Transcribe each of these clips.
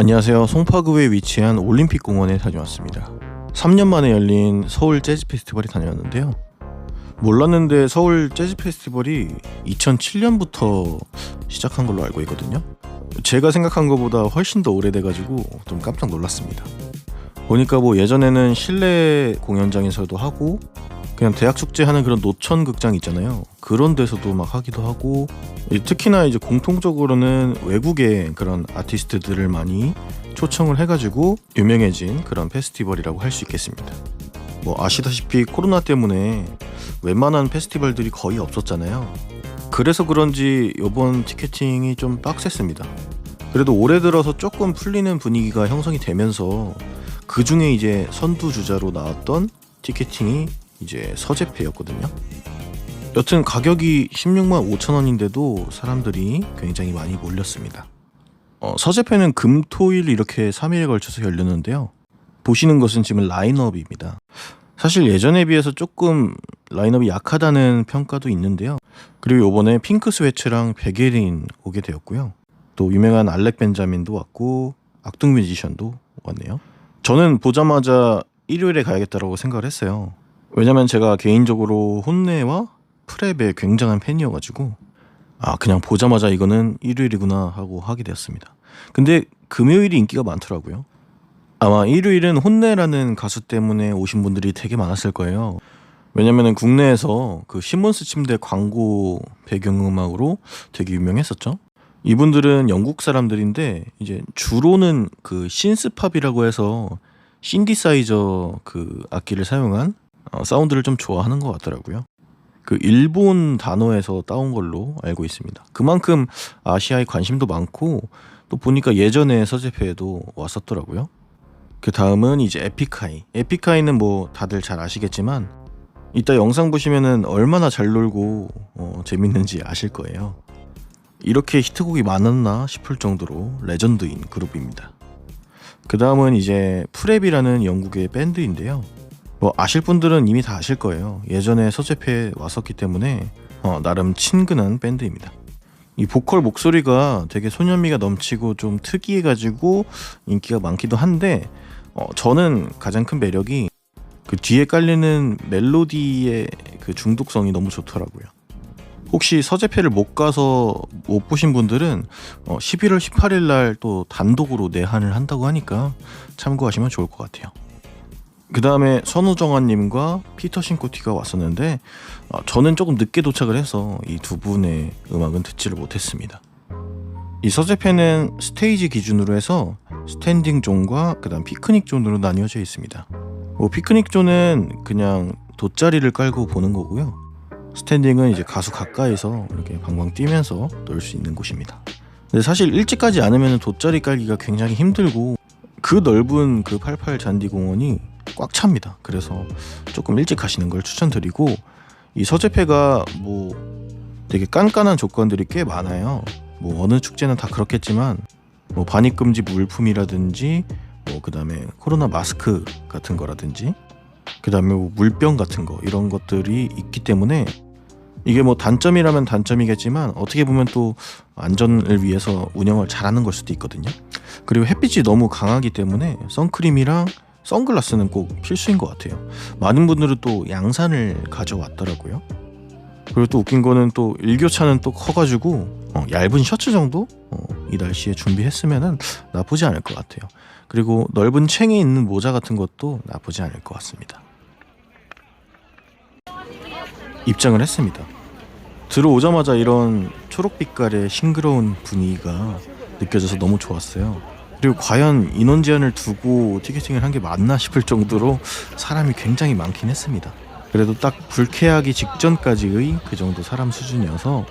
안녕하세요. 송파구에 위치한 올림픽공원에 다녀왔습니다. 3년 만에 열린 서울 재즈 페스티벌에 다녀왔는데요. 몰랐는데 서울 재즈 페스티벌이 2007년부터 시작한 걸로 알고 있거든요. 제가 생각한 것보다 훨씬 더 오래돼가지고 좀 깜짝 놀랐습니다. 보니까 예전에는 실내 공연장에서도 하고 그냥 대학 축제하는 그런 노천 극장 있잖아요. 그런 데서도 막 하기도 하고, 특히나 이제 공통적으로는 외국의 그런 아티스트들을 많이 초청을 해가지고 유명해진 그런 페스티벌이라고 할 수 있겠습니다. 아시다시피 코로나 때문에 웬만한 페스티벌들이 거의 없었잖아요. 그래서 그런지 이번 티켓팅이 좀 빡셌습니다. 그래도 올해 들어서 조금 풀리는 분위기가 형성이 되면서 그 중에 이제 선두주자로 나왔던 티켓팅이 이제 서재페였거든요. 여튼 가격이 16만 5천 원인데도 사람들이 굉장히 많이 몰렸습니다. 서재페는 금, 토, 일 이렇게 3일에 걸쳐서 열렸는데요. 보시는 것은 지금 라인업입니다. 사실 예전에 비해서 조금 라인업이 약하다는 평가도 있는데요. 그리고 이번에 핑크 스웨츠랑 베게린 오게 되었고요. 또 유명한 알렉 벤자민도 왔고 악동 뮤지션도 왔네요. 저는 보자마자 일요일에 가야겠다라고 생각을 했어요. 왜냐면 제가 개인적으로 혼내와 프랩의 굉장한 팬이어가지고 그냥 보자마자 이거는 일요일이구나 하고 하게 되었습니다. 근데 금요일이 인기가 많더라고요. 아마 일요일은 혼내라는 가수 때문에 오신 분들이 되게 많았을 거예요. 왜냐면은 국내에서 그 시몬스 침대 광고 배경음악으로 되게 유명했었죠. 이분들은 영국 사람들인데 이제 주로는 그 신스팝이라고 해서 신디사이저 그 악기를 사용한 사운드를 좀 좋아하는 것 같더라고요. 그 일본 단어에서 따온 걸로 알고 있습니다. 그만큼 아시아에 관심도 많고 또 보니까 예전에 서재페에도 왔었더라고요. 그 다음은 이제 에픽하이. 에픽하이는 다들 잘 아시겠지만 이따 영상 보시면은 얼마나 잘 놀고 재밌는지 아실 거예요. 이렇게 히트곡이 많았나 싶을 정도로 레전드인 그룹입니다. 그 다음은 이제 프랩이라는 영국의 밴드인데요. 아실 분들은 이미 다 아실 거예요. 예전에 서재페에 왔었기 때문에 나름 친근한 밴드입니다. 이 보컬 목소리가 되게 소년미가 넘치고 좀 특이해가지고 인기가 많기도 한데 저는 가장 큰 매력이 그 뒤에 깔리는 멜로디의 그 중독성이 너무 좋더라고요. 혹시 서재페를 못 가서 못 보신 분들은 11월 18일 날 또 단독으로 내한을 한다고 하니까 참고하시면 좋을 것 같아요. 그 다음에 선우정아님과 피터 신코티가 왔었는데 저는 조금 늦게 도착을 해서 이 두 분의 음악은 듣지를 못했습니다. 이 서재페는 스테이지 기준으로 해서 스탠딩 존과 그 다음 피크닉 존으로 나뉘어져 있습니다. 피크닉 존은 그냥 돗자리를 깔고 보는 거고요. 스탠딩은 이제 가수 가까이서 이렇게 방방 뛰면서 놀 수 있는 곳입니다. 근데 사실 일찍 가지 않으면 돗자리 깔기가 굉장히 힘들고 그 넓은 그 88 잔디 공원이 꽉 찹니다. 그래서 조금 일찍 가시는 걸 추천드리고, 이 서재페가 되게 깐깐한 조건들이 꽤 많아요. 어느 축제는 다 그렇겠지만 반입금지 물품이라든지 그 다음에 코로나 마스크 같은 거라든지 그 다음에 물병 같은 거 이런 것들이 있기 때문에 이게 단점이라면 단점이겠지만 어떻게 보면 또 안전을 위해서 운영을 잘하는 걸 수도 있거든요. 그리고 햇빛이 너무 강하기 때문에 선크림이랑 선글라스는 꼭 필수인 것 같아요. 많은 분들은 또 양산을 가져왔더라고요. 그리고 또 웃긴 거는 또 일교차는 또 커가지고 얇은 셔츠 정도 이 날씨에 준비했으면은 나쁘지 않을 것 같아요. 그리고 넓은 챙에 있는 모자 같은 것도 나쁘지 않을 것 같습니다. 입장을 했습니다. 들어오자마자 이런 초록빛깔의 싱그러운 분위기가 느껴져서 너무 좋았어요. 그리고 과연 인원 제한을 두고 티켓팅을 한 게 맞나 싶을 정도로 사람이 굉장히 많긴 했습니다. 그래도 딱 불쾌하기 직전까지의 그 정도 사람 수준이어서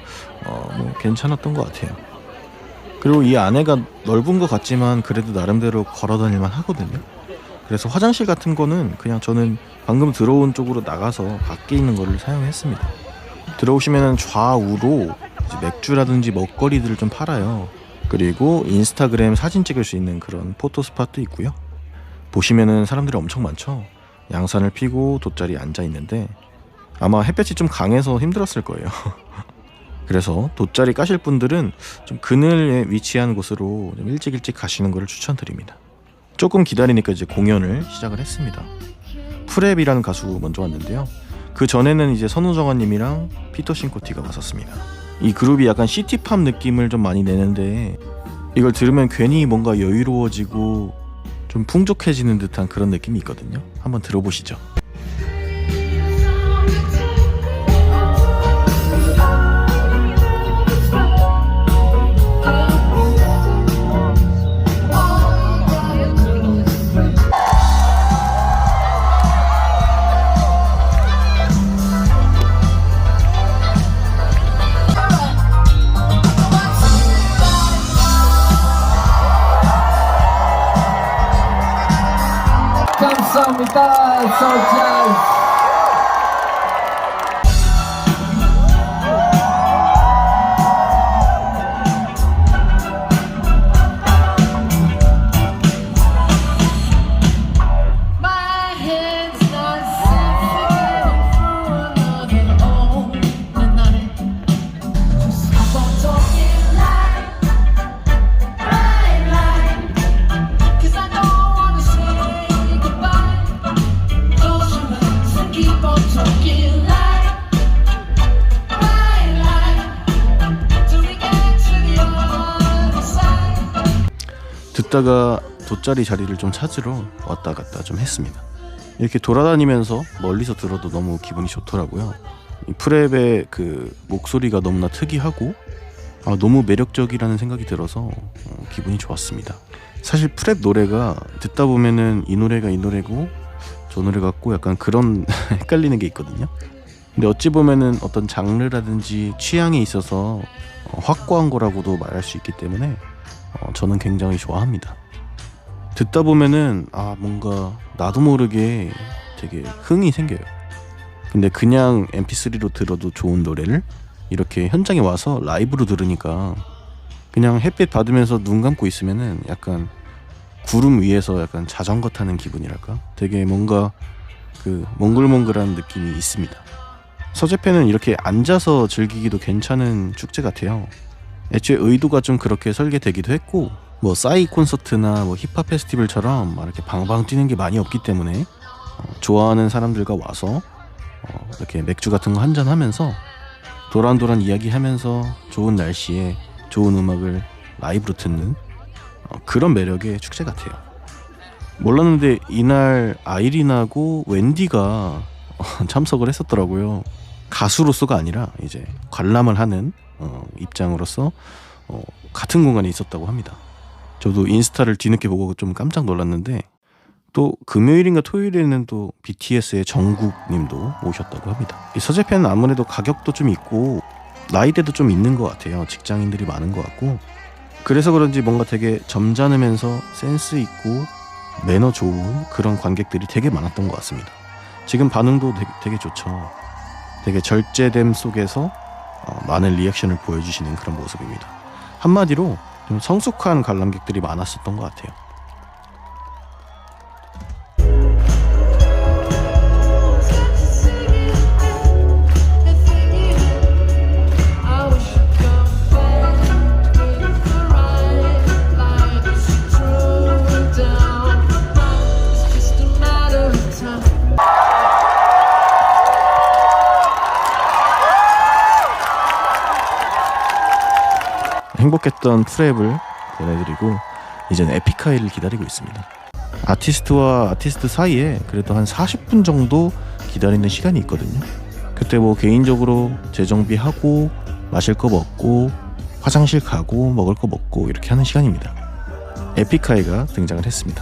괜찮았던 것 같아요. 그리고 이 안에가 넓은 것 같지만 그래도 나름대로 걸어다닐만 하거든요. 그래서 화장실 같은 거는 그냥 저는 방금 들어온 쪽으로 나가서 밖에 있는 거를 사용했습니다. 들어오시면 좌우로 이제 맥주라든지 먹거리들을 좀 팔아요. 그리고 인스타그램 사진 찍을 수 있는 그런 포토 스팟도 있고요. 보시면은 사람들이 엄청 많죠. 양산을 피고 돗자리에 앉아 있는데 아마 햇볕이 좀 강해서 힘들었을 거예요. 그래서 돗자리 까실 분들은 좀 그늘에 위치한 곳으로 좀 일찍 가시는 것을 추천드립니다. 조금 기다리니까 이제 공연을 시작을 했습니다. 프랩이라는 가수 먼저 왔는데요. 그 전에는 이제 선우정아님이랑 피터 싱코티가 왔었습니다. 이 그룹이 약간 시티팝 느낌을 좀 많이 내는데 이걸 들으면 괜히 뭔가 여유로워지고 좀 풍족해지는 듯한 그런 느낌이 있거든요. 한번 들어보시죠. 감사합니다. 소자. 듣다가 돗자리 자리를 좀 찾으러 왔다 갔다 좀 했습니다. 이렇게 돌아다니면서 멀리서 들어도 너무 기분이 좋더라고요. 이 프랩의 그 목소리가 너무나 특이하고 너무 매력적이라는 생각이 들어서 기분이 좋았습니다. 사실 프랩 노래가 듣다 보면은 이 노래가 이 노래고 저 노래 같고 약간 그런 헷갈리는 게 있거든요. 근데 어찌 보면은 어떤 장르라든지 취향에 있어서 확고한 거라고도 말할 수 있기 때문에 저는 굉장히 좋아합니다. 듣다 보면은 뭔가 나도 모르게 되게 흥이 생겨요. 근데 그냥 mp3로 들어도 좋은 노래를 이렇게 현장에 와서 라이브로 들으니까 그냥 햇빛 받으면서 눈 감고 있으면은 약간 구름 위에서 약간 자전거 타는 기분이랄까? 되게 뭔가 그 몽글몽글한 느낌이 있습니다. 서재팬은 이렇게 앉아서 즐기기도 괜찮은 축제 같아요. 애초에 의도가 좀 그렇게 설계되기도 했고 뭐 싸이 콘서트나 뭐 힙합 페스티벌처럼 이렇게 방방 뛰는 게 많이 없기 때문에 좋아하는 사람들과 와서 이렇게 맥주 같은 거 한잔 하면서 도란도란 이야기하면서 좋은 날씨에 좋은 음악을 라이브로 듣는 그런 매력의 축제 같아요. 몰랐는데 이날 아이린하고 웬디가 참석을 했었더라고요. 가수로서가 아니라 이제 관람을 하는 입장으로서 같은 공간에 있었다고 합니다. 저도 인스타를 뒤늦게 보고 좀 깜짝 놀랐는데 또 금요일인가 토요일에는 또 BTS의 정국님도 오셨다고 합니다. 이 서재팬은 아무래도 가격도 좀 있고 나이대도 좀 있는 것 같아요. 직장인들이 많은 것 같고 그래서 그런지 뭔가 되게 점잖으면서 센스 있고 매너 좋은 그런 관객들이 되게 많았던 것 같습니다. 지금 반응도 되게 좋죠. 되게 절제됨 속에서 많은 리액션을 보여주시는 그런 모습입니다. 한마디로 좀 성숙한 관람객들이 많았었던 것 같아요. 행복했던 프랩을 보내드리고 이제는 에픽하이를 기다리고 있습니다. 아티스트와 아티스트 사이에 그래도 한 40분 정도 기다리는 시간이 있거든요. 그때 뭐 개인적으로 재정비하고 마실 거 먹고 화장실 가고 먹을 거 먹고 이렇게 하는 시간입니다. 에픽하이가 등장을 했습니다.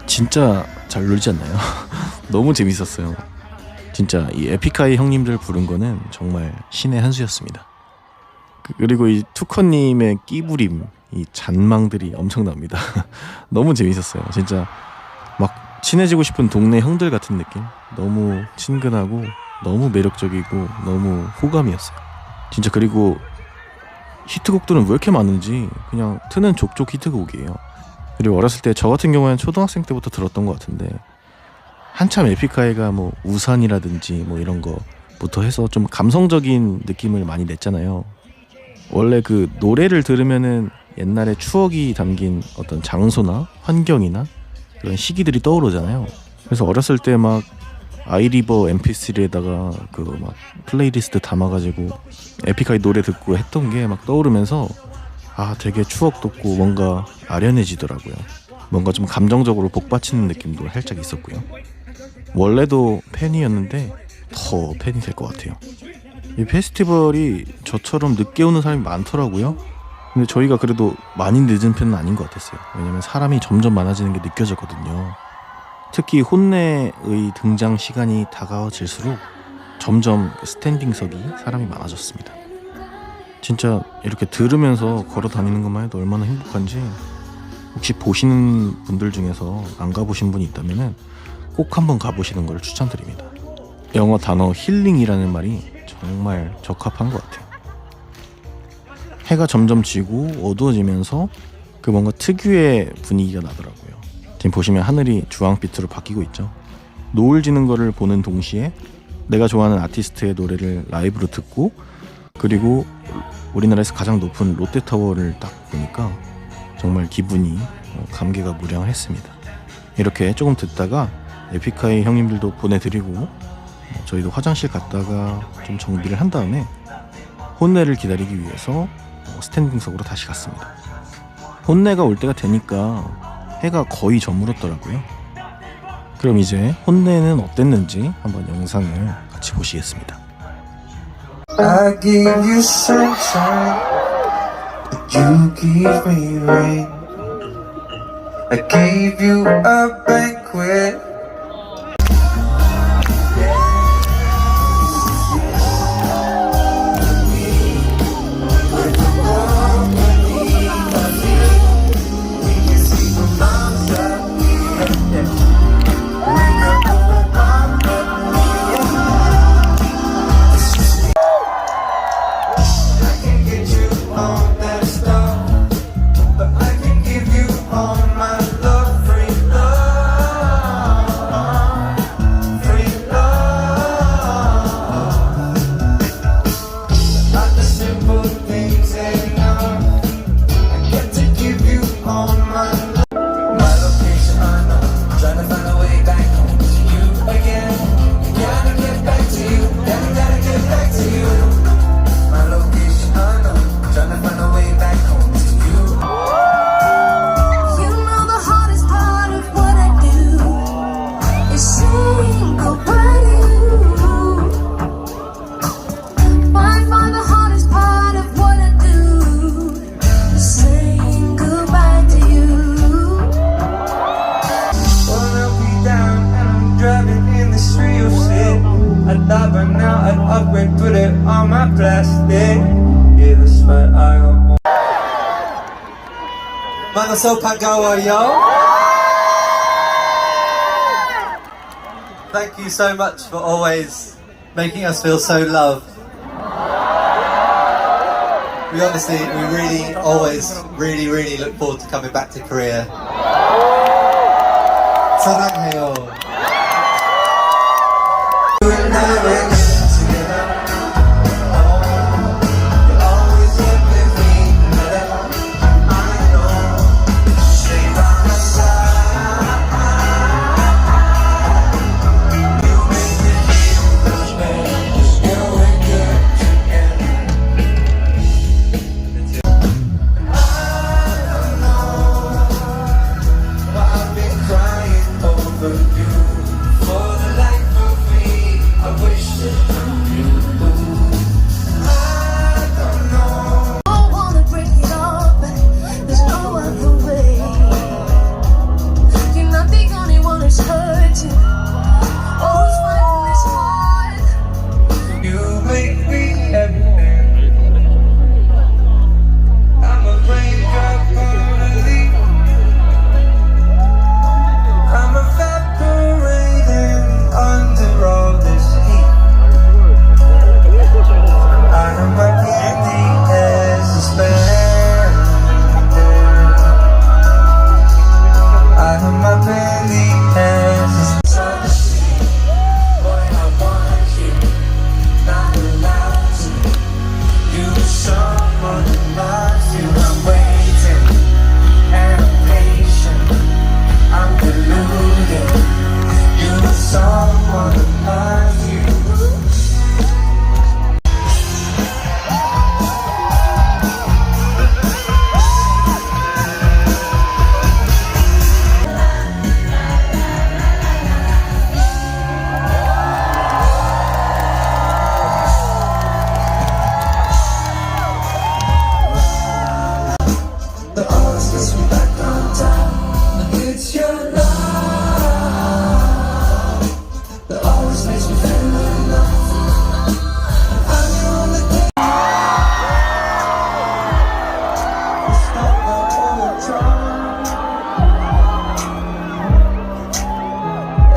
진짜 잘 놀지 않나요? 너무 재밌었어요. 진짜 이 에픽하이 형님들 부른 거는 정말 신의 한 수였습니다. 그리고 이 투커님의 끼부림, 이 잔망들이 엄청납니다. 너무 재밌었어요. 진짜 막 친해지고 싶은 동네 형들 같은 느낌? 너무 친근하고 너무 매력적이고 너무 호감이었어요. 진짜. 그리고 히트곡들은 왜 이렇게 많은지 그냥 트는 족족 히트곡이에요. 그리고 어렸을 때 저 같은 경우에는 초등학생 때부터 들었던 것 같은데 한참 에픽하이가 뭐 우산이라든지 뭐 이런 거부터 해서 좀 감성적인 느낌을 많이 냈잖아요. 원래 그 노래를 들으면은 옛날에 추억이 담긴 어떤 장소나 환경이나 그런 시기들이 떠오르잖아요. 그래서 어렸을 때 막 아이리버 mp3에다가 그 막 플레이리스트 담아가지고 에픽하이 노래 듣고 했던 게 막 떠오르면서 아, 되게 추억 돋고 뭔가 아련해지더라고요. 뭔가 좀 감정적으로 복받치는 느낌도 살짝 있었고요. 원래도 팬이었는데 더 팬이 될 것 같아요. 이 페스티벌이 저처럼 늦게 오는 사람이 많더라고요. 근데 저희가 그래도 많이 늦은 편은 아닌 것 같았어요. 왜냐면 사람이 점점 많아지는 게 느껴졌거든요. 특히 혼내의 등장 시간이 다가워질수록 점점 스탠딩석이 사람이 많아졌습니다. 진짜 이렇게 들으면서 걸어 다니는 것만 해도 얼마나 행복한지, 혹시 보시는 분들 중에서 안 가보신 분이 있다면 꼭 한번 가보시는 걸 추천드립니다. 영어 단어 힐링이라는 말이 정말 적합한 것 같아요. 해가 점점 지고 어두워지면서 그 뭔가 특유의 분위기가 나더라고요. 지금 보시면 하늘이 주황빛으로 바뀌고 있죠. 노을 지는 거를 보는 동시에 내가 좋아하는 아티스트의 노래를 라이브로 듣고, 그리고 우리나라에서 가장 높은 롯데타워를 딱 보니까 정말 기분이 감개가 무량했습니다. 이렇게 조금 듣다가 에픽하이 형님들도 보내드리고 저희도 화장실 갔다가 좀 정비를 한 다음에 혼내를 기다리기 위해서 스탠딩석으로 다시 갔습니다. 혼내가 올 때가 되니까 해가 거의 저물었더라고요. 그럼 이제 혼내는 어땠는지 한번 영상을 같이 보시겠습니다. I give you sunshine, but you give me rain. I gave you a banquet. Manaso Pagawa, yo! Thank you so much for always making us feel so loved. We really always really look forward to coming back to Korea. 사랑해요.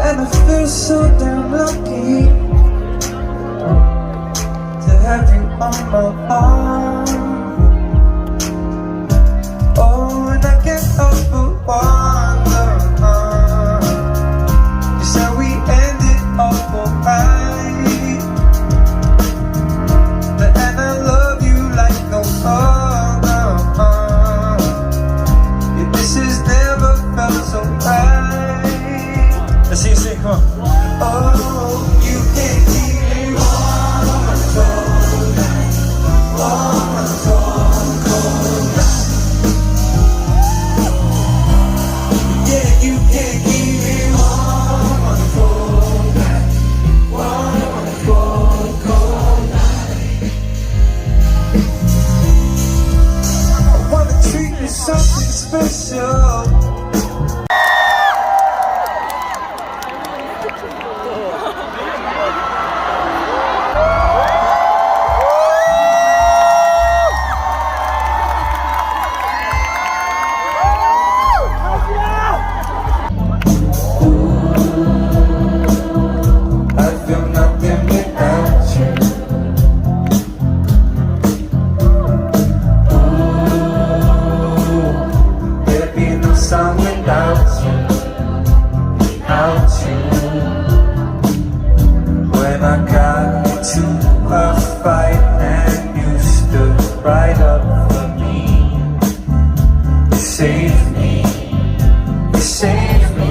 And I feel so damn lucky to have you on my arm. Oh, and I can't help but wonder just how we ended up alright. And I love you like no other. Yeah, this has never felt so right. Let's see you sing, come on. Oh, you can't keep me warm, cold night. Warm, cold night. Yeah, you can't keep me warm, cold night. Warm, cold night. I wanna treat you something special. I feel nothing without you. There'd be no song without you. Without you. When I got into a fight and you stood right up for me, you saved me. You saved me.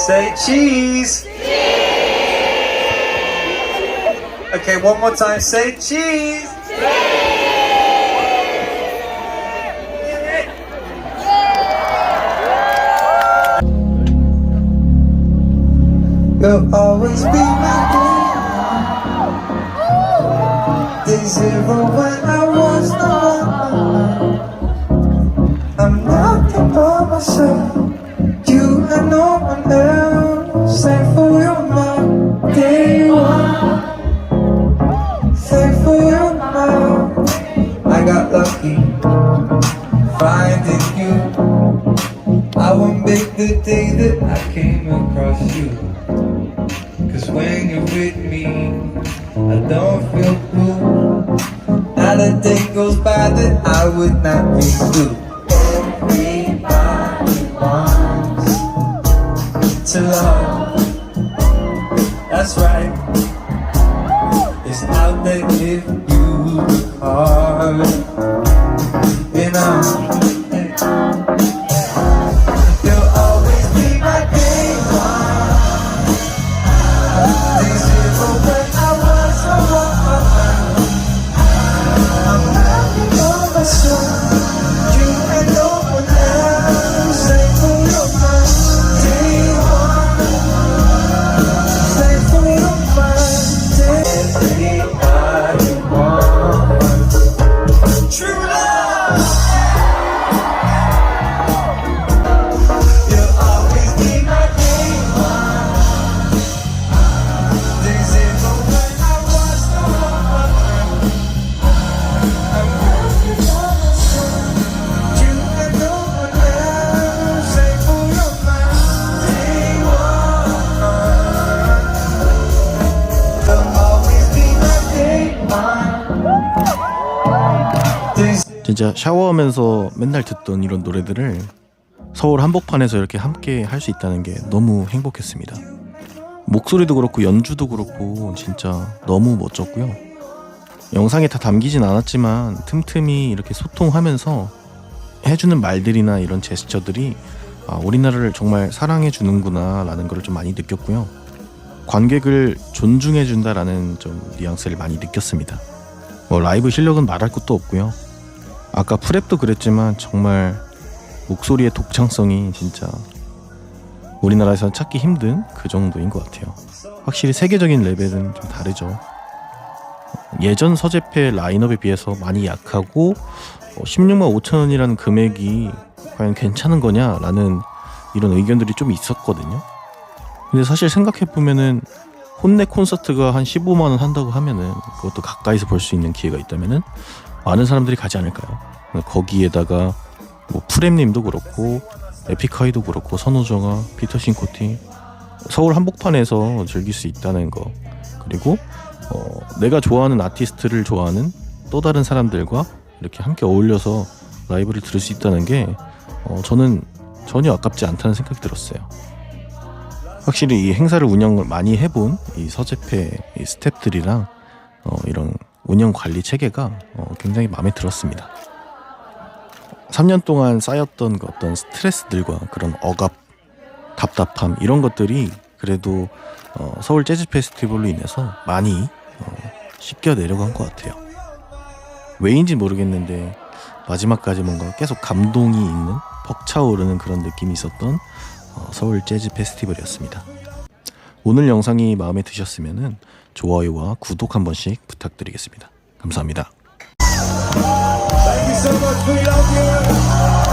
Say cheese. Okay, one more time. Say cheese. You'll always be my queen. Day zero when I was the one. I'm nothing but myself. You and no one else. Thankful you're my day one. Thankful you're my. I got lucky finding you. I won't make the day that I came across you. 'Cause when you're with me, I don't feel blue. Not a day goes by that I would not be blue. Everybody wants to love. That's right. It's out there if you look hard. You know, you'll always be my day one. Day zero when I was the one. I'm nothing but myself. You and no one else. Thankful you're my day one. Thankful you're my day. Everybody wants true love. You'll always be my day one. Day zero when I was the one. I'm nothing but myself. You and no one else. Thankful you're my day one. You'll always be my day one. Day 진짜 샤워하면서 맨날 듣던 이런 노래들을 서울 한복판에서 이렇게 함께 할 수 있다는 게 너무 행복했습니다. 목소리도 그렇고 연주도 그렇고 진짜 너무 멋졌고요. 영상에 다 담기진 않았지만 틈틈이 이렇게 소통하면서 해주는 말들이나 이런 제스처들이 우리나라를 정말 사랑해 주는구나 라는 걸 좀 많이 느꼈고요. 관객을 존중해 준다라는 좀 뉘앙스를 많이 느꼈습니다. 뭐 라이브 실력은 말할 것도 없고요. 아까 프랩도 그랬지만 정말 목소리의 독창성이 진짜 우리나라에서는 찾기 힘든 그 정도인 것 같아요. 확실히 세계적인 레벨은 좀 다르죠. 예전 서재페 라인업에 비해서 많이 약하고 16만 5천 원이라는 금액이 과연 괜찮은 거냐라는 이런 의견들이 좀 있었거든요. 근데 사실 생각해보면은 혼내 콘서트가 한 15만 원 한다고 하면은 그것도 가까이서 볼 수 있는 기회가 있다면은 많은 사람들이 가지 않을까요? 거기에다가 뭐 프렘님도 그렇고 에픽하이도 그렇고 선우정아, 피터 신코티 서울 한복판에서 즐길 수 있다는 거, 그리고 내가 좋아하는 아티스트를 좋아하는 또 다른 사람들과 이렇게 함께 어울려서 라이브를 들을 수 있다는 게 저는 전혀 아깝지 않다는 생각이 들었어요. 확실히 이 행사를 운영을 많이 해본 이 서재페 이 스태프들이랑 이런 운영 관리 체계가 굉장히 마음에 들었습니다. 3년 동안 쌓였던 그 어떤 스트레스들과 그런 억압, 답답함 이런 것들이 그래도 서울 재즈 페스티벌로 인해서 많이 씻겨 내려간 것 같아요. 왜인지 모르겠는데 마지막까지 뭔가 계속 감동이 있는 벅차오르는 그런 느낌이 있었던 서울 재즈 페스티벌이었습니다. 오늘 영상이 마음에 드셨으면 좋아요와 구독 한 번씩 부탁드리겠습니다. 감사합니다. Thank you so much. We love you.